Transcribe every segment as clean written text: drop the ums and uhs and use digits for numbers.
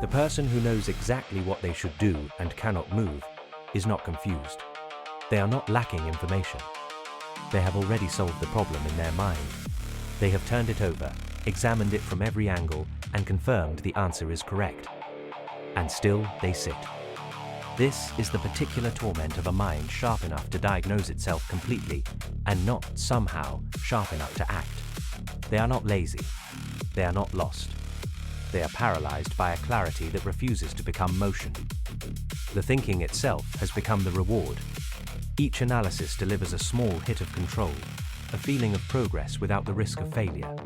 The person who knows exactly what they should do and cannot move is not confused. They are not lacking information. They have already solved the problem in their mind. They have turned it over, examined it from every angle, and confirmed the answer is correct. And still they sit. This is the particular torment of a mind sharp enough to diagnose itself completely and not somehow sharp enough to act. They are not lazy. They are not lost. They are paralyzed by a clarity that refuses to become motion. The thinking itself has become the reward. Each analysis delivers a small hit of control, a feeling of progress without the risk of failure.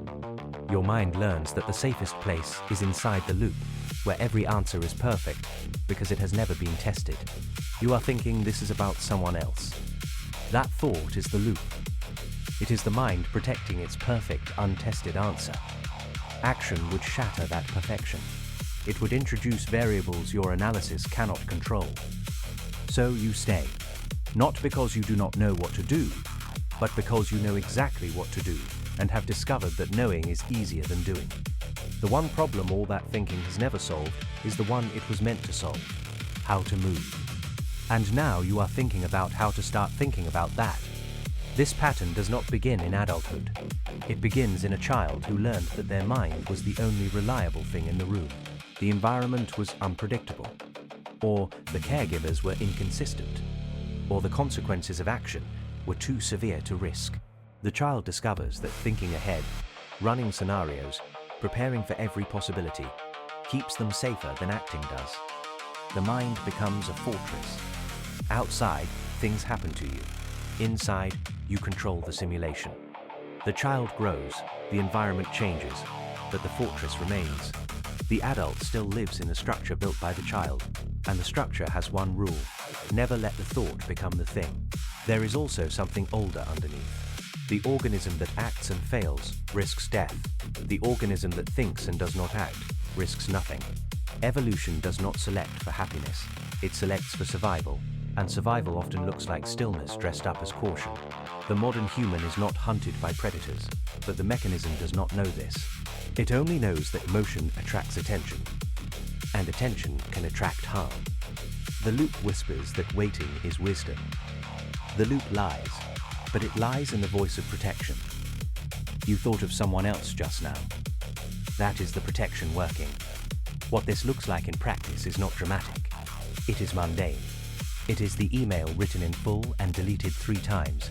Your mind learns that the safest place is inside the loop, where every answer is perfect because it has never been tested. You are thinking this is about someone else. That thought is the loop. It is the mind protecting its perfect, untested answer. Action would shatter that perfection. It would introduce variables your analysis cannot control. So you stay, not because you do not know what to do, but because you know exactly what to do and have discovered that knowing is easier than doing. The one problem all that thinking has never solved is the one it was meant to solve: how to move. And now you are thinking about how to start thinking about that. This pattern does not begin in adulthood. It begins in a child who learned that their mind was the only reliable thing in the room. The environment was unpredictable, or the caregivers were inconsistent, or the consequences of action were too severe to risk. The child discovers that thinking ahead, running scenarios, preparing for every possibility, keeps them safer than acting does. The mind becomes a fortress. Outside, things happen to you. Inside, you control the simulation. The child grows, the environment changes, but the fortress remains. The adult still lives in the structure built by the child, and the structure has one rule: never let the thought become the thing. There is also something older underneath. The organism that acts and fails risks death. The organism that thinks and does not act risks nothing. Evolution does not select for happiness, it selects for survival, and survival often looks like stillness dressed up as caution. The modern human is not hunted by predators, but the mechanism does not know this. It only knows that motion attracts attention, and attention can attract harm. The loop whispers that waiting is wisdom. The loop lies, but it lies in the voice of protection. You thought of someone else just now. That is the protection working. What this looks like in practice is not dramatic. It is mundane. It is the email written in full and deleted 3 times.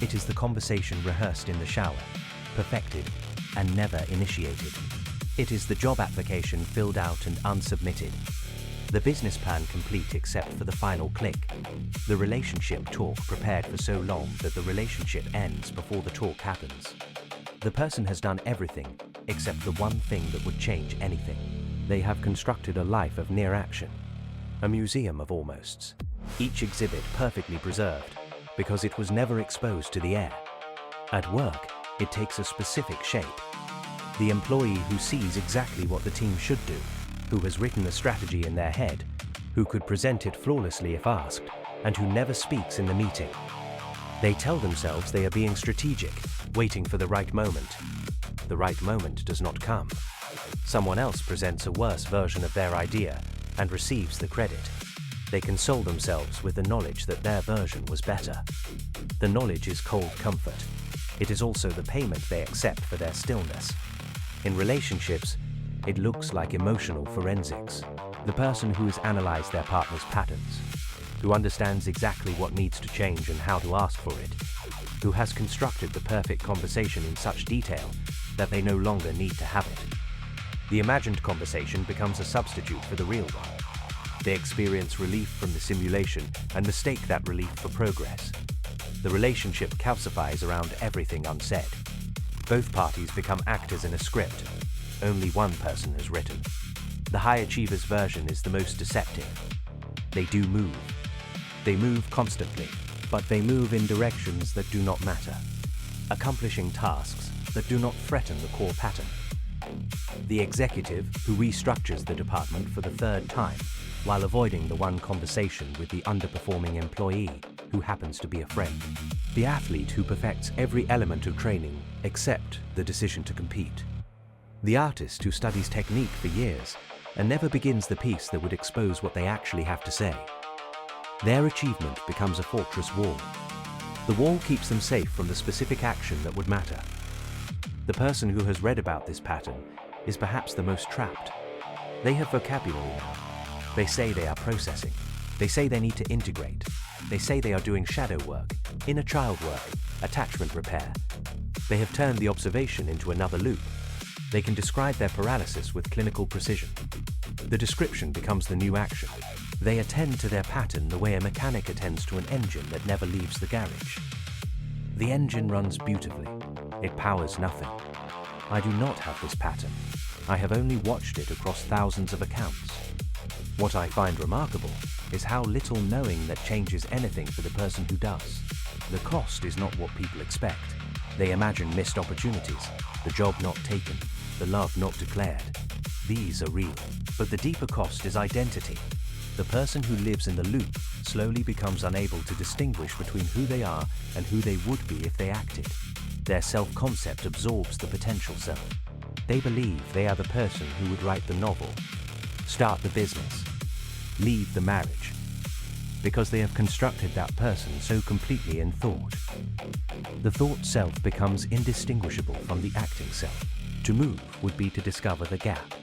It is the conversation rehearsed in the shower, perfected, and never initiated. It is the job application filled out and unsubmitted. The business plan complete except for the final click. The relationship talk prepared for so long that the relationship ends before the talk happens. The person has done everything except the one thing that would change anything. They have constructed a life of near action, a museum of almosts, each exhibit perfectly preserved because it was never exposed to the air. At work, it takes a specific shape. The employee who sees exactly what the team should do, who has written a strategy in their head, who could present it flawlessly if asked, and who never speaks in the meeting. They tell themselves they are being strategic, waiting for the right moment. The right moment does not come. Someone else presents a worse version of their idea and receives the credit. They console themselves with the knowledge that their version was better. The knowledge is cold comfort. It is also the payment they accept for their stillness. In relationships, it looks like emotional forensics. The person who has analyzed their partner's patterns, who understands exactly what needs to change and how to ask for it, who has constructed the perfect conversation in such detail that they no longer need to have it. The imagined conversation becomes a substitute for the real one. They experience relief from the simulation and mistake that relief for progress. The relationship calcifies around everything unsaid. Both parties become actors in a script. Only one person has written. The high achiever's version is the most deceptive. They do move. They move constantly, but they move in directions that do not matter, accomplishing tasks that do not threaten the core pattern. The executive who restructures the department for the 3rd time while avoiding the one conversation with the underperforming employee who happens to be a friend. The athlete who perfects every element of training except the decision to compete. The artist who studies technique for years and never begins the piece that would expose what they actually have to say. Their achievement becomes a fortress wall. The wall keeps them safe from the specific action that would matter. The person who has read about this pattern is perhaps the most trapped. They have vocabulary now. They say they are processing. They say they need to integrate. They say they are doing shadow work, inner child work, attachment repair. They have turned the observation into another loop. They can describe their paralysis with clinical precision. The description becomes the new action. They attend to their pattern the way a mechanic attends to an engine that never leaves the garage. The engine runs beautifully. It powers nothing. I do not have this pattern. I have only watched it across thousands of accounts. What I find remarkable is how little knowing that changes anything for the person who does. The cost is not what people expect. They imagine missed opportunities, the job not taken, the love not declared. These are real, but the deeper cost is identity. The person who lives in the loop slowly becomes unable to distinguish between who they are and who they would be if they acted. Their self-concept absorbs the potential self. They believe they are the person who would write the novel, start the business, leave the marriage, because they have constructed that person so completely in thought. The thought self becomes indistinguishable from the acting self. To move would be to discover the gap.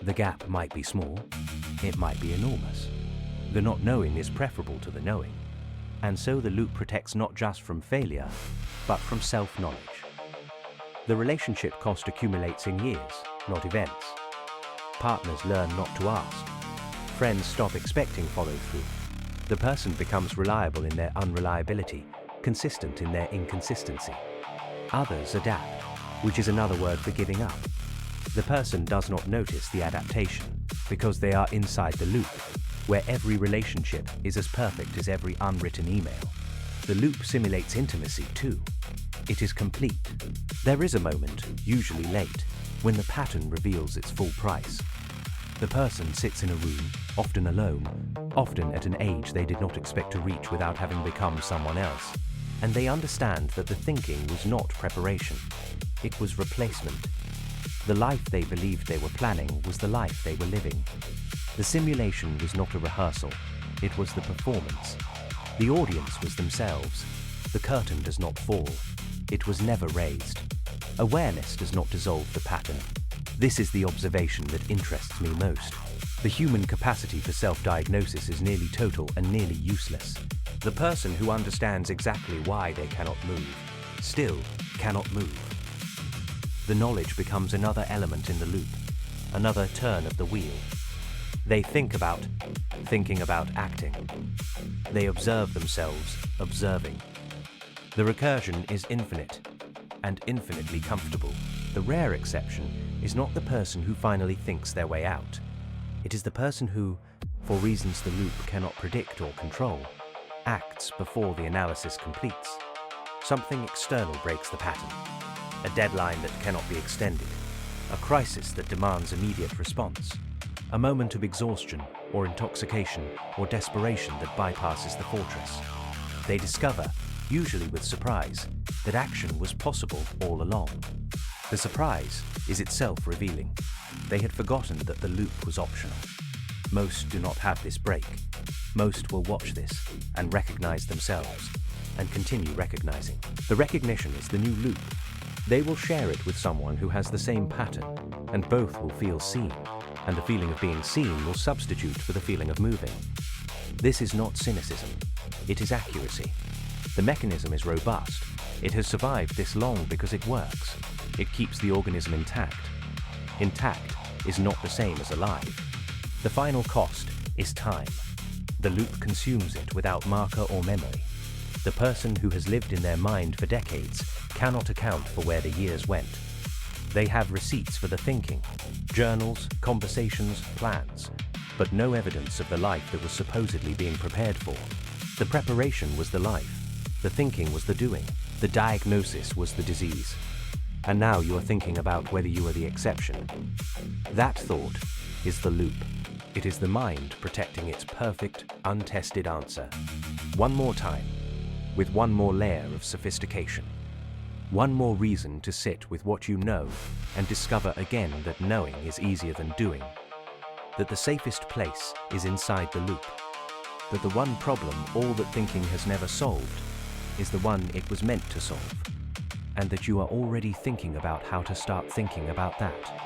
The gap might be small, it might be enormous. The not knowing is preferable to the knowing, and so the loop protects not just from failure, but from self-knowledge. The relationship cost accumulates in years, not events. Partners learn not to ask. Friends stop expecting follow-through. The person becomes reliable in their unreliability, consistent in their inconsistency. Others adapt, which is another word for giving up. The person does not notice the adaptation because they are inside the loop, where every relationship is as perfect as every unwritten email. The loop simulates intimacy too. It is complete. There is a moment, usually late, when the pattern reveals its full price. The person sits in a room, often alone, often at an age they did not expect to reach without having become someone else. And they understand that the thinking was not preparation. It was replacement. The life they believed they were planning was the life they were living. The simulation was not a rehearsal. It was the performance. The audience was themselves. The curtain does not fall. It was never raised. Awareness does not dissolve the pattern. This is the observation that interests me most. The human capacity for self-diagnosis is nearly total and nearly useless. The person who understands exactly why they cannot move, still cannot move. The knowledge becomes another element in the loop, another turn of the wheel. They think about thinking about acting. They observe themselves observing. The recursion is infinite and infinitely comfortable. The rare exception is not the person who finally thinks their way out. It is the person who, for reasons the loop cannot predict or control, acts before the analysis completes. Something external breaks the pattern. A deadline that cannot be extended. A crisis that demands immediate response. A moment of exhaustion or intoxication or desperation that bypasses the fortress. They discover, usually with surprise, that action was possible all along. The surprise is itself revealing. They had forgotten that the loop was optional. Most do not have this break. Most will watch this and recognize themselves and continue recognizing. The recognition is the new loop. They will share it with someone who has the same pattern, and both will feel seen, and the feeling of being seen will substitute for the feeling of moving. This is not cynicism. It is accuracy. The mechanism is robust. It has survived this long because it works. It keeps the organism intact. Intact is not the same as alive. The final cost is time. The loop consumes it without marker or memory. The person who has lived in their mind for decades cannot account for where the years went. They have receipts for the thinking, journals, conversations, plans, but no evidence of the life that was supposedly being prepared for. The preparation was the life. The thinking was the doing. The diagnosis was the disease. And now you are thinking about whether you are the exception. That thought is the loop. It is the mind protecting its perfect, untested answer. One more time, with one more layer of sophistication. One more reason to sit with what you know and discover again that knowing is easier than doing. that the safest place is inside the loop, that the one problem all that thinking has never solved is the one it was meant to solve, and that you are already thinking about how to start thinking about that.